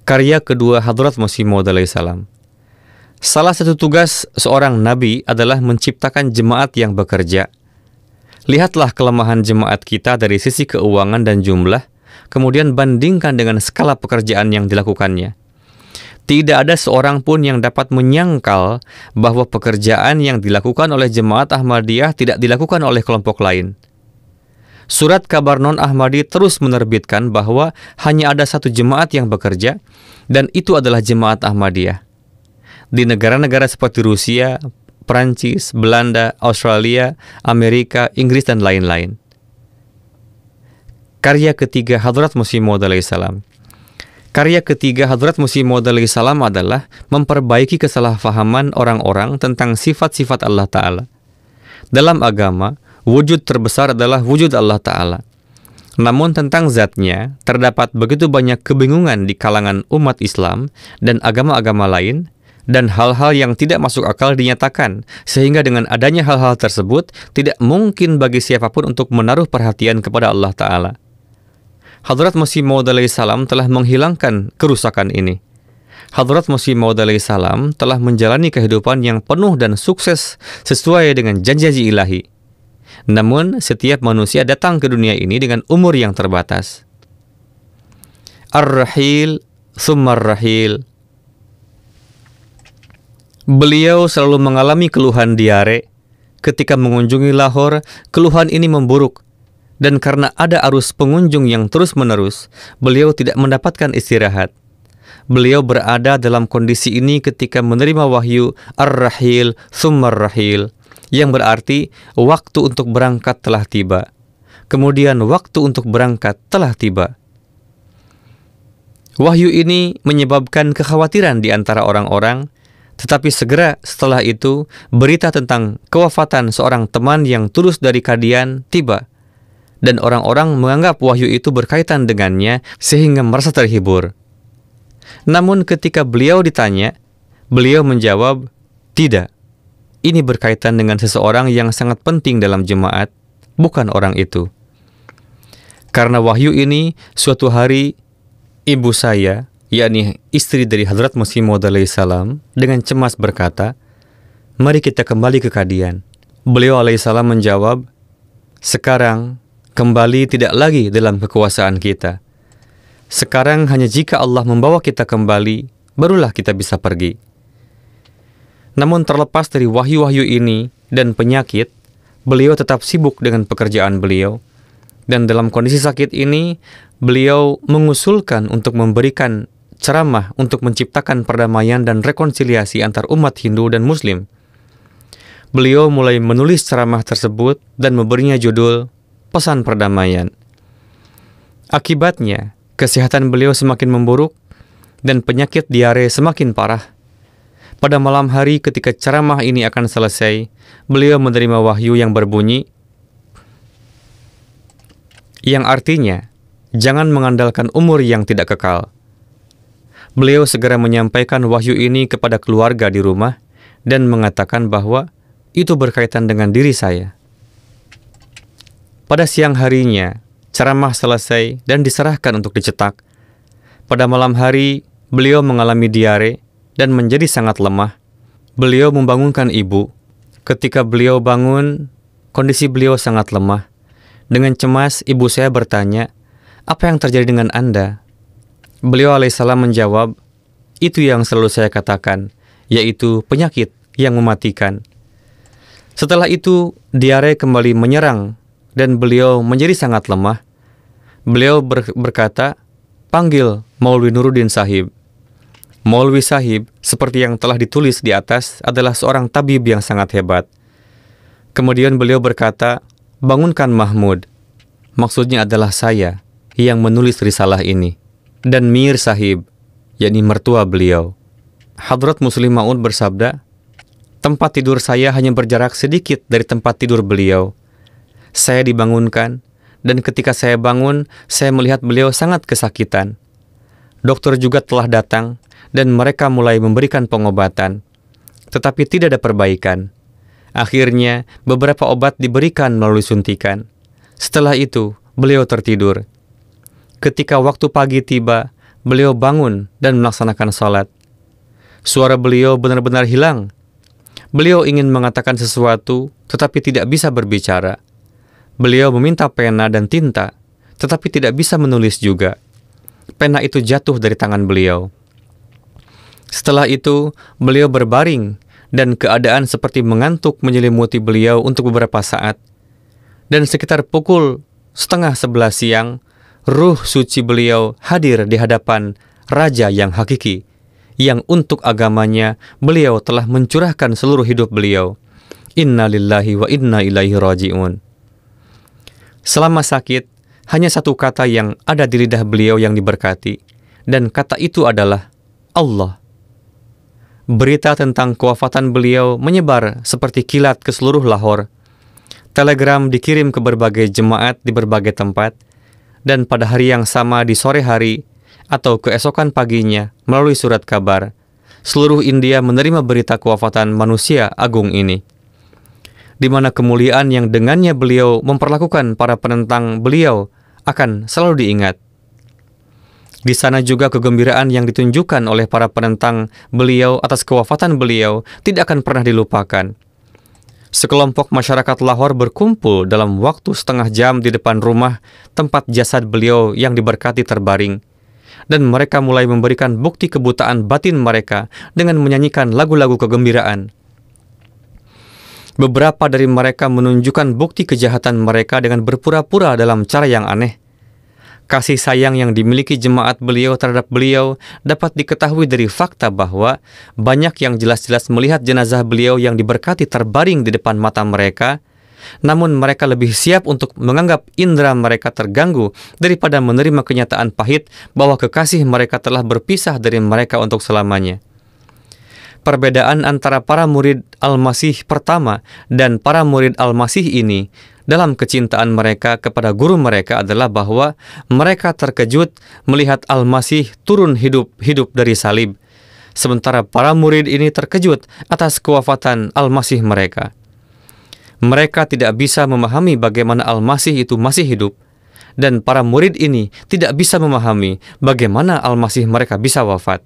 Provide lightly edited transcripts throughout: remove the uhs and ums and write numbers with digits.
Karya kedua Hadrat Masih Maud alaihissalam. Salah satu tugas seorang nabi adalah menciptakan jemaat yang bekerja. Lihatlah kelemahan jemaat kita dari sisi keuangan dan jumlah, kemudian bandingkan dengan skala pekerjaan yang dilakukannya. Tidak ada seorang pun yang dapat menyangkal bahwa pekerjaan yang dilakukan oleh jemaat Ahmadiyah tidak dilakukan oleh kelompok lain. Surat kabar non-Ahmadi terus menerbitkan bahwa hanya ada satu jemaat yang bekerja, dan itu adalah jemaat Ahmadiyah. Di negara-negara seperti Rusia, Perancis, Belanda, Australia, Amerika, Inggris, dan lain-lain. Karya ketiga Hadrat Masih Maud alaihissalam. Karya ketiga Hadrat Masih Maud alaihissalam adalah memperbaiki kesalahpahaman orang-orang tentang sifat-sifat Allah Ta'ala. Dalam agama, wujud terbesar adalah wujud Allah Ta'ala. Namun tentang zatnya, terdapat begitu banyak kebingungan di kalangan umat Islam dan agama-agama lain, dan hal-hal yang tidak masuk akal dinyatakan, sehingga dengan adanya hal-hal tersebut, tidak mungkin bagi siapapun untuk menaruh perhatian kepada Allah Ta'ala. Hadrat Masih Maud alaihissalam telah menghilangkan kerusakan ini. Hadrat Masih Maud alaihissalam telah menjalani kehidupan yang penuh dan sukses sesuai dengan janji-janji ilahi. Namun, setiap manusia datang ke dunia ini dengan umur yang terbatas. Ar-Rahil, Summa Ar-Rahil. Beliau selalu mengalami keluhan diare. Ketika mengunjungi Lahore, keluhan ini memburuk. Dan karena ada arus pengunjung yang terus-menerus, beliau tidak mendapatkan istirahat. Beliau berada dalam kondisi ini ketika menerima wahyu Ar-Rahil, Summa Ar-Rahil, yang berarti waktu untuk berangkat telah tiba. Kemudian waktu untuk berangkat telah tiba. Wahyu ini menyebabkan kekhawatiran di antara orang-orang, tetapi segera setelah itu, berita tentang kewafatan seorang teman yang tulus dari Kadian tiba. Dan orang-orang menganggap wahyu itu berkaitan dengannya sehingga merasa terhibur. Namun ketika beliau ditanya, beliau menjawab, tidak. Ini berkaitan dengan seseorang yang sangat penting dalam jemaat, bukan orang itu. Karena wahyu ini, suatu hari ibu saya, yakni istri dari Hadrat Masih Maud alaihissalam, dengan cemas berkata, mari kita kembali ke Kadian. Beliau alaihissalam menjawab, sekarang kembali tidak lagi dalam kekuasaan kita. Sekarang hanya jika Allah membawa kita kembali, barulah kita bisa pergi. Namun terlepas dari wahyu-wahyu ini dan penyakit, beliau tetap sibuk dengan pekerjaan beliau. Dan dalam kondisi sakit ini, beliau mengusulkan untuk memberikan ceramah untuk menciptakan perdamaian dan rekonsiliasi antar umat Hindu dan Muslim. Beliau mulai menulis ceramah tersebut dan memberinya judul Pesan Perdamaian. Akibatnya, kesehatan beliau semakin memburuk dan penyakit diare semakin parah. Pada malam hari ketika ceramah ini akan selesai, beliau menerima wahyu yang berbunyi, yang artinya, jangan mengandalkan umur yang tidak kekal. Beliau segera menyampaikan wahyu ini kepada keluarga di rumah dan mengatakan bahwa itu berkaitan dengan diri saya. Pada siang harinya, ceramah selesai dan diserahkan untuk dicetak. Pada malam hari, beliau mengalami diare dan menjadi sangat lemah. Beliau membangunkan ibu. Ketika beliau bangun, kondisi beliau sangat lemah. Dengan cemas, ibu saya bertanya, apa yang terjadi dengan Anda? Beliau alaihissalam menjawab, itu yang selalu saya katakan, yaitu penyakit yang mematikan. Setelah itu, diare kembali menyerang dan beliau menjadi sangat lemah. Beliau berkata, panggil Maulwi Nuruddin Sahib. Maulwi Sahib, seperti yang telah ditulis di atas, adalah seorang tabib yang sangat hebat. Kemudian beliau berkata, bangunkan Mahmud. Maksudnya adalah saya yang menulis risalah ini. Dan Mir Sahib, yakni mertua beliau. Hadrat Muslim Maud bersabda, tempat tidur saya hanya berjarak sedikit dari tempat tidur beliau. Saya dibangunkan, dan ketika saya bangun, saya melihat beliau sangat kesakitan. Dokter juga telah datang, dan mereka mulai memberikan pengobatan. Tetapi tidak ada perbaikan. Akhirnya, beberapa obat diberikan melalui suntikan. Setelah itu, beliau tertidur. Ketika waktu pagi tiba, beliau bangun dan melaksanakan salat. Suara beliau benar-benar hilang. Beliau ingin mengatakan sesuatu, tetapi tidak bisa berbicara. Beliau meminta pena dan tinta, tetapi tidak bisa menulis juga. Pena itu jatuh dari tangan beliau. Setelah itu, beliau berbaring, dan keadaan seperti mengantuk menyelimuti beliau untuk beberapa saat. Dan sekitar pukul 10:30 siang, ruh suci beliau hadir di hadapan Raja yang hakiki, yang untuk agamanya beliau telah mencurahkan seluruh hidup beliau. Inna lillahi wa inna ilaihi raji'un. Selama sakit, hanya satu kata yang ada di lidah beliau yang diberkati, dan kata itu adalah Allah. Berita tentang kewafatan beliau menyebar seperti kilat ke seluruh Lahore. Telegram dikirim ke berbagai jemaat di berbagai tempat, dan pada hari yang sama di sore hari atau keesokan paginya melalui surat kabar, seluruh India menerima berita kewafatan manusia agung ini, di mana kemuliaan yang dengannya beliau memperlakukan para penentang beliau akan selalu diingat. Di sana juga kegembiraan yang ditunjukkan oleh para penentang beliau atas kewafatan beliau tidak akan pernah dilupakan. Sekelompok masyarakat Lahore berkumpul dalam waktu setengah jam di depan rumah tempat jasad beliau yang diberkati terbaring, dan mereka mulai memberikan bukti kebutaan batin mereka dengan menyanyikan lagu-lagu kegembiraan. Beberapa dari mereka menunjukkan bukti kejahatan mereka dengan berpura-pura dalam cara yang aneh. Kasih sayang yang dimiliki jemaat beliau terhadap beliau dapat diketahui dari fakta bahwa banyak yang jelas-jelas melihat jenazah beliau yang diberkati terbaring di depan mata mereka, namun mereka lebih siap untuk menganggap indera mereka terganggu daripada menerima kenyataan pahit bahwa kekasih mereka telah berpisah dari mereka untuk selamanya. Perbedaan antara para murid Al-Masih pertama dan para murid Al-Masih ini dalam kecintaan mereka kepada guru mereka adalah bahwa mereka terkejut melihat Al-Masih turun hidup dari salib, sementara para murid ini terkejut atas kewafatan Al-Masih mereka. Mereka tidak bisa memahami bagaimana Al-Masih itu masih hidup, dan para murid ini tidak bisa memahami bagaimana Al-Masih mereka bisa wafat.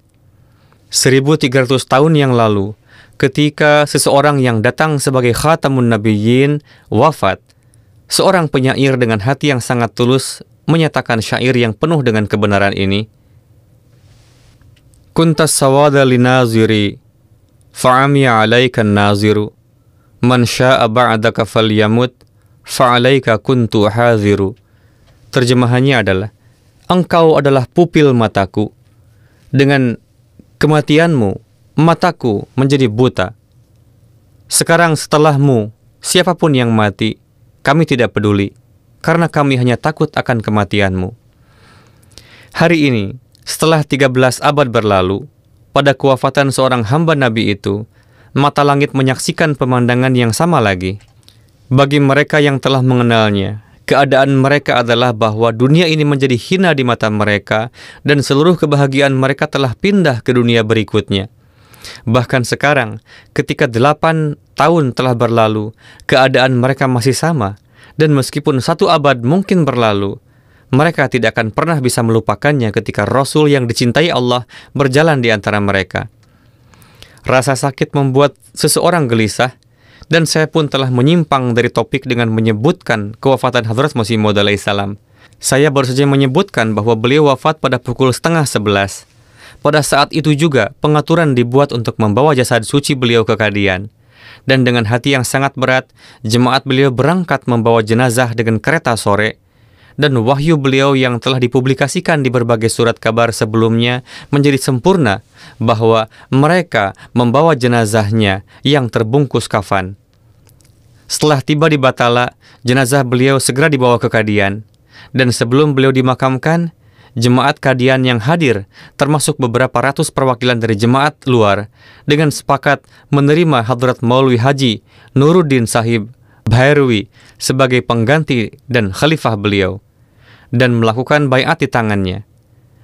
1300 tahun yang lalu, ketika seseorang yang datang sebagai Khatamun Nabiyyin wafat, seorang penyair dengan hati yang sangat tulus menyatakan syair yang penuh dengan kebenaran ini. Kuntas sawada linaziri, fa'ami alaikan naziru, man sya'a ba'daka falyamut, fa'alaika kuntu haziru. Terjemahannya adalah, engkau adalah pupil mataku. Dengan kematianmu, mataku menjadi buta. Sekarang setelahmu, siapapun yang mati, kami tidak peduli, karena kami hanya takut akan kematianmu. Hari ini, setelah 13 abad berlalu, pada kewafatan seorang hamba Nabi itu, mata langit menyaksikan pemandangan yang sama lagi. Bagi mereka yang telah mengenalnya, keadaan mereka adalah bahwa dunia ini menjadi hina di mata mereka, dan seluruh kebahagiaan mereka telah pindah ke dunia berikutnya. Bahkan sekarang, ketika 8 tahun telah berlalu, keadaan mereka masih sama, dan meskipun 1 abad mungkin berlalu, mereka tidak akan pernah bisa melupakannya ketika Rasul yang dicintai Allah berjalan di antara mereka. Rasa sakit membuat seseorang gelisah, dan saya pun telah menyimpang dari topik dengan menyebutkan kewafatan Hadrat Masih Maud alaihissalam. Saya baru saja menyebutkan bahwa beliau wafat pada pukul 10:30. Pada saat itu juga, pengaturan dibuat untuk membawa jasad suci beliau ke Qadian. Dan dengan hati yang sangat berat, jemaat beliau berangkat membawa jenazah dengan kereta sore. Dan wahyu beliau yang telah dipublikasikan di berbagai surat kabar sebelumnya menjadi sempurna bahwa mereka membawa jenazahnya yang terbungkus kafan. Setelah tiba di Batala, jenazah beliau segera dibawa ke Qadian. Dan sebelum beliau dimakamkan, jemaat Qadian yang hadir, termasuk beberapa ratus perwakilan dari jemaat luar, dengan sepakat menerima Hadrat Maulwi Haji Nuruddin Sahib Bhairawi sebagai pengganti dan khalifah beliau, dan melakukan baiat di tangannya.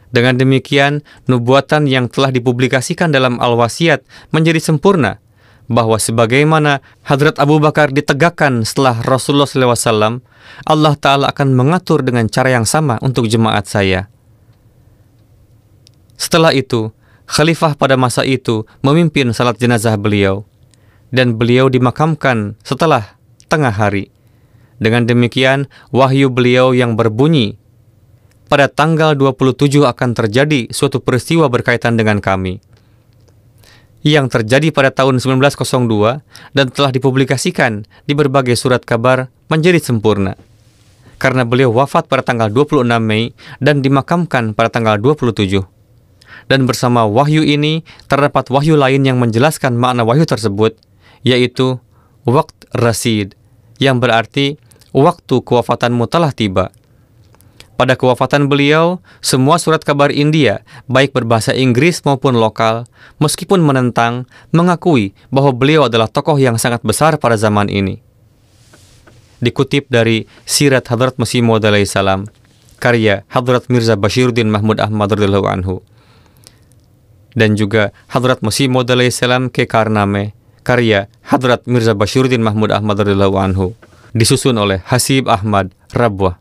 Dengan demikian, nubuatan yang telah dipublikasikan dalam Al-Wasiyat menjadi sempurna, bahwa sebagaimana Hadrat Abu Bakar ditegakkan setelah Rasulullah SAW, Allah Ta'ala akan mengatur dengan cara yang sama untuk jemaat saya. Setelah itu, khalifah pada masa itu memimpin salat jenazah beliau, dan beliau dimakamkan setelah tengah hari. Dengan demikian, wahyu beliau yang berbunyi, pada tanggal 27 akan terjadi suatu peristiwa berkaitan dengan kami, yang terjadi pada tahun 1902 dan telah dipublikasikan di berbagai surat kabar menjadi sempurna. Karena beliau wafat pada tanggal 26 Mei dan dimakamkan pada tanggal 27. Dan bersama wahyu ini terdapat wahyu lain yang menjelaskan makna wahyu tersebut, yaitu waqt rasid, yang berarti waktu kewafatanmu telah tiba. Pada kewafatan beliau, semua surat kabar India, baik berbahasa Inggris maupun lokal, meskipun menentang, mengakui bahwa beliau adalah tokoh yang sangat besar pada zaman ini. Dikutip dari Sirat Hadrat Masih Maud alaihi salam, karya Hadrat Mirza Bashiruddin Mahmud Ahmad radhiyallahu anhu, dan juga Hadrat Masih Maud alaihi salam ke Karname, karya Hadrat Mirza Bashiruddin Mahmud Ahmad radhiyallahu anhu, disusun oleh Hasib Ahmad Rabwah.